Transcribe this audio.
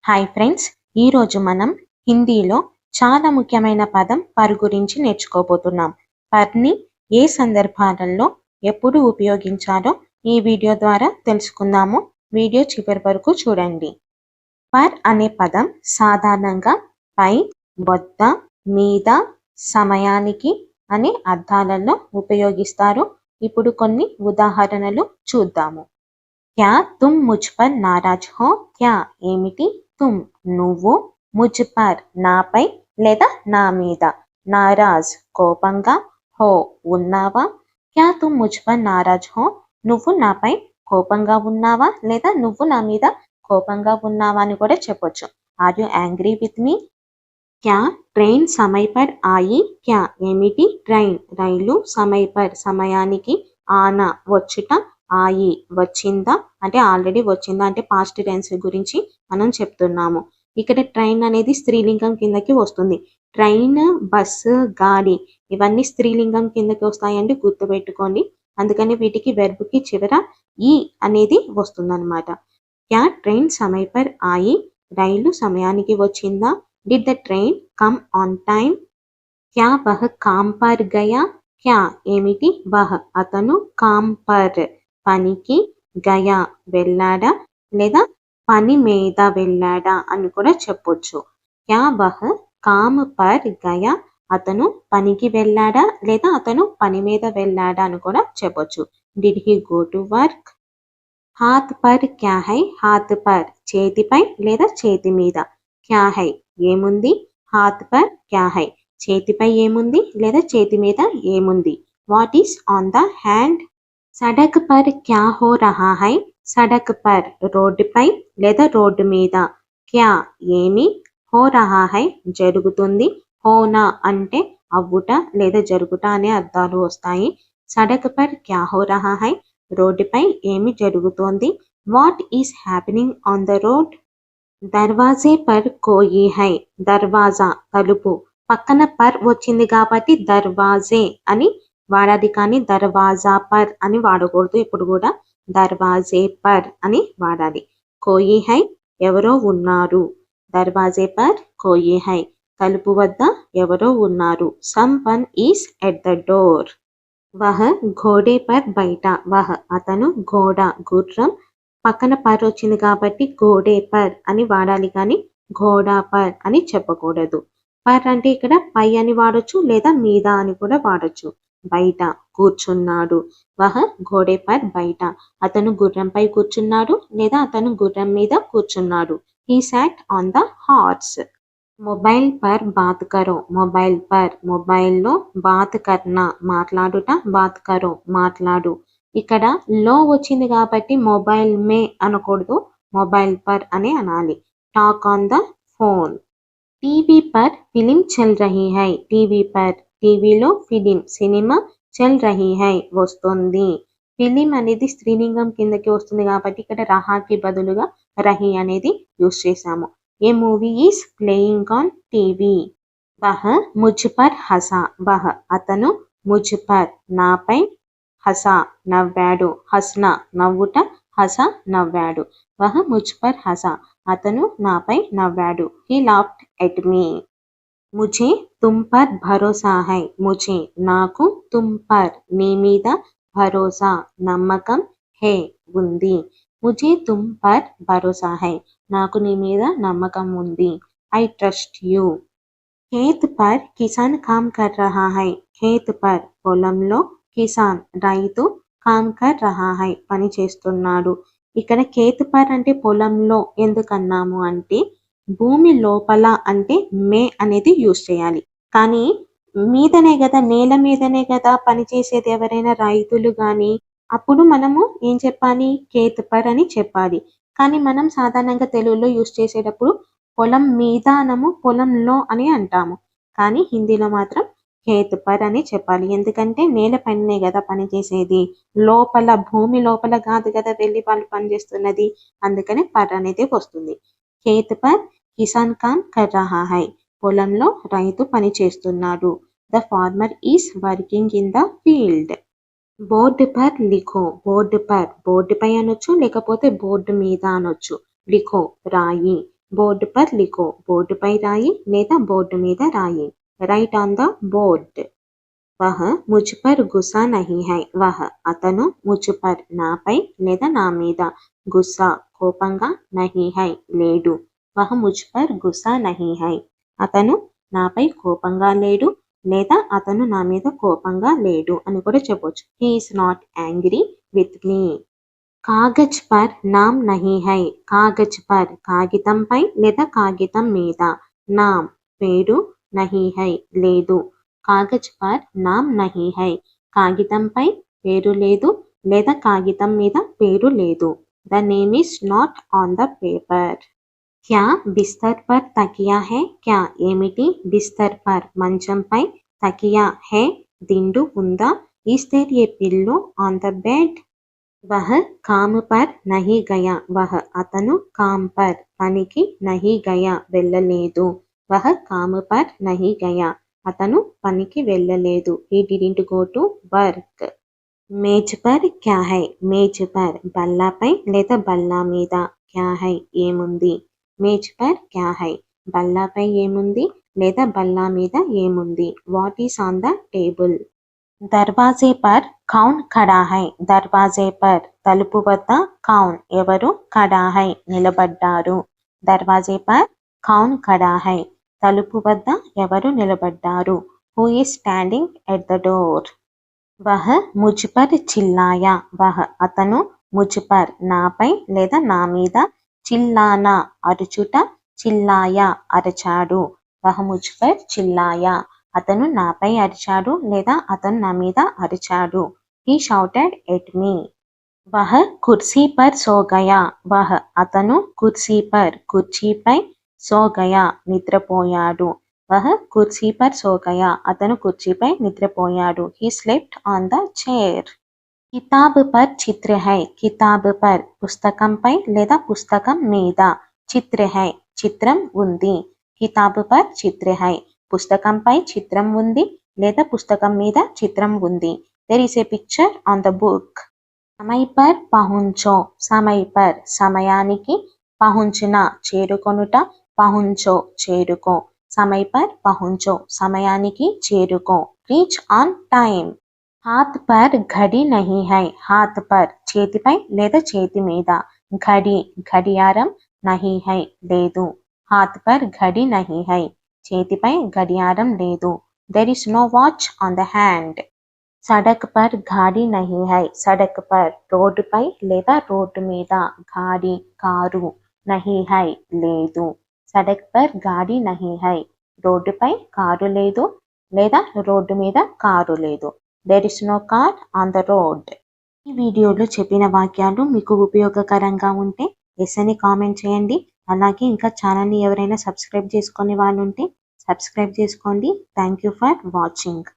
Hi friends, ఈరోజు మనం హిందీలో చాలా ముఖ్యమైన పదం పర్ గురించి నేర్చుకోబోతున్నాం. పర్ని ఏ సందర్భాలలో ఎప్పుడు ఉపయోగించాలో ఈ వీడియో ద్వారా తెలుసుకుందాము. వీడియో చివరి వరకు చూడండి. పర్ అనే పదం సాధారణంగా పై, వద్ద, మీద, సమయానికి అనే అర్థాలలో ఉపయోగిస్తారు. ఇప్పుడు కొన్ని ఉదాహరణలు చూద్దాము. క్యా తుమ్ ముझ पर नाराज हो? క్యా ఏమిటి, తుమ్ నువ్వు, ముझ पर నాపై లేదా నా మీద, నారాజ్ కోపంగా, హో ఉన్నావా. క్యా తుమ్ ముझ पर नाराज हो? నువ్వు నాపై కోపంగా ఉన్నావా లేదా నువ్వు నా మీద కోపంగా ఉన్నావా అని కూడా చెప్పొచ్చు. ఆర్ యు యాంగ్రీ విత్ మీ? క్యా ట్రైన్ సమయ పర్ ఆయి? క్యా ఏమిటి, ట్రైన్ రైలు, సమయ పర్ సమయానికి, ఆనా వచ్చుట, ఆయి వచ్చిందా అంటే ఆల్రెడీ వచ్చిందా అంటే పాస్ట్ టెన్స్ గురించి మనం చెప్తున్నాము. ఇక్కడ ట్రైన్ అనేది స్త్రీలింగం కిందకి వస్తుంది. ట్రైన్, బస్సు, గాడి ఇవన్నీ స్త్రీలింగం కిందకి వస్తాయండి, గుర్తుపెట్టుకోండి. అందుకని వీటికి వెర్బ్కి చివర ఈ అనేది వస్తుందన్నమాట. క్యా ట్రైన్ సమయ పర్ ఆయి? రైలు సమయానికి వచ్చిందా. Did the train come on time? క్యా వహ్ కామ్ పర్ గయా? క్యా ఏమిటి, వహ్ అతను, కామ్ పర్ పనికి, గయా వెళ్ళాడా లేదా పని మీద వెళ్ళాడా అని కూడా చెప్పొచ్చు. క్యా వహ్ కామ్ పర్ గయా? అతను పనికి వెళ్ళాడా లేదా అతను పని మీద వెళ్ళాడా అని కూడా చెప్పొచ్చు. Did he go to work? హాత్ పర్ క్యా హై? హాత్ పర్ చేతిపై లేదా చేతి మీద, క్యా హై ఏముంది, హాత్ పర్ క్యా హై చేతిపై ఏముంది లేదా చేతి మీద ఏముంది. What is on the hand? సడక్ పర్ క్యా హో రహా హై? సడక్ పర్ రోడ్డుపై లేదా రోడ్డు మీద, క్యా ఏమి, హో రహా హై జరుగుతుంది, హోనా అంటే అవ్వుట లేదా జరుగుట అనే అర్థాలు వస్తాయి. సడక్ పర్ క్యా హో రహా హై రోడ్డుపై ఏమి జరుగుతోంది. What is happening on the road? దర్వాజే పర్ కోయి హై? దర్వాజా తలుపు పక్కన పర్ వచ్చింది కాబట్టి దర్వాజే అని వాడాలి, కానీ దర్వాజా పర్ అని వాడకూడదు. ఇప్పుడు కూడా దర్వాజే పర్ అని వాడాలి. కోయి హై ఎవరో ఉన్నారు, దర్వాజే పర్ కోయి హై తలుపు వద్ద ఎవరో ఉన్నారు. Someone is at the door. వహ్ ఘోడే పర్ బైఠా? వహ్ అతను, ఘోడ గుర్రం పక్కన పర్ వచ్చింది కాబట్టి ఘోడే పర్ అని వాడాలి, కానీ ఘోడా పర్ అని చెప్పకూడదు. పర్ అంటే ఇక్కడ పై అని వాడొచ్చు లేదా మీద అని కూడా వాడొచ్చు. బయట కూర్చున్నాడు, వహ్ ఘోడే పర్ బయట అతను గుర్రంపై కూర్చున్నాడు లేదా అతను గుర్రం మీద కూర్చున్నాడు. He sat on the horse. Mobile పర్ బాత్ కరో? మొబైల్ పర్ మొబైల్లో, బాత్ కర్నా మాట్లాడుట, బాత్ కరో మాట్లాడు. ఇక్కడ లో వచ్చింది కాబట్టి మొబైల్ మే అనకూడదు, మొబైల్ పర్ అనే అనాలి. Talk on the phone. TV per film చల్ రహీ హై? టీవీ పర్ టీవీలో, ఫిలిం సినిమా, చల్ రహీ హై వస్తుంది. ఫిలిం అనేది స్త్రీలింగం కిందకి వస్తుంది కాబట్టి ఇక్కడ రహాకి బదులుగా రహీ అనేది యూస్ చేసాము. A movie is playing on TV? వహ్ ముझ పర్ హసా? వహ్ అతను, ముझ పర్ నాపై, హసా నవ్వాడు, హస్నా నవ్వుట, హసా నవ్వాడు. వహ్ ముझ పర్ హసా అతను నాపై నవ్వాడు. He laughed at me. ముझे तुम पर భరోసా హై? ముझे నాకు, తుమ్ పర్ నీ మీద, భరోసా నమ్మకం, హే ఉంది. ముझे तुम पर భరోసా హై నాకు నీ మీద నమ్మకం ఉంది. I trust you. ఖేత్ పర్ కిసాన్ కామ్ కర్ రహా హై? ఖేత్ పర్ పొలంలో, కిసాన్ రైతు, కామ్ కర్ రహా హై పని చేస్తున్నాడు. ఇక్కడ ఖేత్ పర్ అంటే పొలంలో ఎందుకన్నాము అంటే భూమి లోపల అంటే మే అనేది యూస్ చేయాలి, కానీ మీదనే కదా, నేల మీదనే కదా పనిచేసేది ఎవరైనా రైతులు కానీ, అప్పుడు మనము ఏం చెప్పాలి, ఖేత్ పర్ అని చెప్పాలి. కానీ మనం సాధారణంగా తెలుగులో యూస్ చేసేటప్పుడు పొలం మీద అనము, పొలంలో అని అంటాము, కానీ హిందీలో మాత్రం ఖేత్ పర్ అని చెప్పాలి. ఎందుకంటే నేల పైనే కదా పనిచేసేది, లోపల భూమి లోపల కాదు కదా వెళ్ళి వాళ్ళు పనిచేస్తున్నది, అందుకనే పర్ అనేది వస్తుంది. ఖేత్ పర్ కిసాన్ కామ్ కర్ రహా హై పొలంలో రైతు పని చేస్తున్నాడు. The farmer is working in the field. Board పర్ లిఖో? బోర్డు పర్ బోర్డుపై అనొచ్చు లేకపోతే బోర్డు మీద అనొచ్చు. లిఖో రాయి. బోర్డు పర్ లిఖో, బోర్డుపై రాయి లేదా బోర్డు మీద రాయి. Write on the board. వహ ముझ पर गुस्सा नहीं है. వహ అతను ముझ पर నాపై లేదా నా మీద, గుస్సా కోపంగా, నహీ హై లేడు. వహ ముझ पर गुस्सा नहीं है. అతను నాపై కోపంగా లేడు లేదా అతను నా మీద కోపంగా లేడు అని కూడా చెప్పొచ్చు. He is not angry with me. కాగజ్ పర్ నామ్ నహీ హై. కాగజ్ పర్ కాగితంపై లేదా కాగితం మీద, నామ్ పేరు, నహీ హై లేదు. కాగజ్ పర్ నామ్ నహీ హై. కాగితంపై పేరు లేదు లేదా కాగితం మీద పేరు లేదు. The name is not on the paper. క్యా బిస్తర్ పర్ తకియా హై. క్యా ఏమిటి, బిస్తర్ పర్ మంచంపై, తకియా హై దిండు ఉందా, is there a pillow on the bed. వహ కామ్ పర్ నహీ గయా. వహ అతను కామ్ పర్ పనికి, నహీ గయా వెళ్ళలేదు. వహ కామ్ పర్ నహీ గయా అతను పనికి వెళ్ళలేదు. He didn't go to work. మేజ్ పర్ క్యా హై. మేజ్ పర్ బల్లపై లేదా బల్ల మీద, క్యా హై ఏముంది. మేజ్ పర్ క్యా హై బల్లపై ఏముంది లేదా బల్ల మీద ఏముంది. What is on the table. దర్వాజే పర్ కౌన్ ఖడా హై. దర్వాజే పర్ తలుపు వద్ద, కౌన్ ఎవరు, ఖడా హై నిలబడ్డారు. దర్వాజే పర్ కౌన్ ఖడా హై తలుపు వద్ద ఎవరు నిలబడ్డారు. Who is standing at the door. వహ ముझ पर చిల్లాయా. వహ అతను ముझ पर నాపై లేదా నా మీద, చిల్లానా అరుచుట, చిల్లాయా అరచాడు. వహ ముझ पर చిల్లాయా అతను నాపై అరిచాడు లేదా అతను నా మీద అరిచాడు. He shouted at me. వహ కుర్సీ పర్ సో గయా. వహ అతను కుర్సీ పర్ కుర్చీపై, సో గయా నిద్రపోయాడు. వహ కుర్సీ పర్ సో గయా అతను కుర్చీపై నిద్రపోయాడు. He slept on the chair. కితాబ్ పర్ చిత్ర హై. కితాబ్ పర్ పుస్తకంపై లేదా పుస్తకం మీద, చిత్ర హై చిత్రం ఉంది. కితాబ్ పర్ చిత్ర హై పుస్తకంపై చిత్రం ఉంది లేదా పుస్తకం మీద చిత్రం ఉంది. There is a picture on the book. సమయ్ పర్ పహుంచో. సమయ్ పర్ సమయానికి, పహుంచున చేరుకొనుట, పహుంచో చేరుకో. సమయ్ పర్ పహుంచో సమయానికి చేరుకో. Reach on time. హాత్ పర్ ఘడి నహీ హై. హాత్ పర్ చేతిపై లేదా చేతి మీద, ఘడి గడియారం, నహీ హై లేదు. హాత్ పర్ ఘడి నహీ హై చేతిపై గడియారం లేదు. There is no watch on the hand. సడక్ పర్ గాడి నహీ హై. సడక్ పర్ రోడ్డుపై లేదా రోడ్డు మీద, గాడి కారు, నహీ హై లేదు. సడక్ పర్ గాడి నహీ హై రోడ్డుపై కారు లేదు లేదా రోడ్డు మీద కారు లేదు. There is no car on the road. ఈ వీడియోలో చెప్పిన వాక్యాలు మీకు ఉపయోగకరంగా ఉంటే ఎస్ అని కామెంట్ చేయండి. అలాగే ఇంకా ఛానల్ని ఎవరైనా సబ్స్క్రైబ్ చేసుకునే వాళ్ళు ఉంటే సబ్స్క్రైబ్ చేసుకోండి. Thank you for watching.